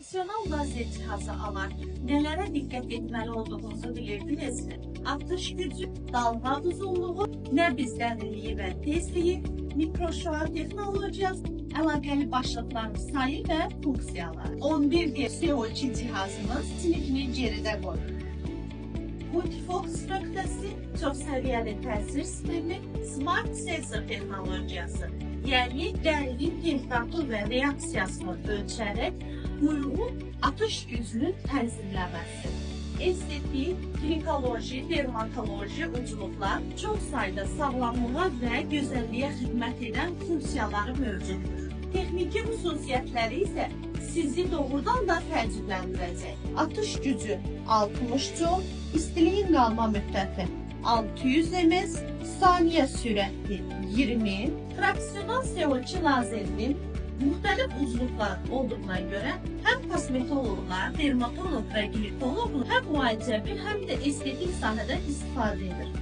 Profesional lazer cihazı alarkən nələrə diqqət etməli olduğunuzu bilirdinizmi? Atış gücü, dalğa uzunluğu, nəbz dərinliyi və tezliyi, mikroşüa texnologiyası, əlaqəli başlıqların sayı və funksiyaları. 11D CO2 cihazımız sinifini geridə qoyur. Multifokus nöqtəsi, çox səviyyəli təsir sistemi, Smart Sensor texnologiyası, yəni dərinin temperatur və reaksiyasını ölçərək uyğun atış gücünün tənzimləməsi. Estetik, klinikoloji, dermatoloji ucluqlar çox sayda sağlamlığa və gözəlliyə xidmət edən funksiyaları mövcuddur. Texniki xüsusiyyətləri isə sizi doğrudan da təəccübləndirəcək. Atış gücü 60 joule, istiliyin qalma müddəti 600 ms, saniyə sürəti 20, fraksional CO2 lazerinin müxtəlif uzluqlar olduğuna görə həm kosmetoloqlar, dermatoloq və ginekoloqlar həm müalicəvi, həm də estetik sahədə istifadə edir.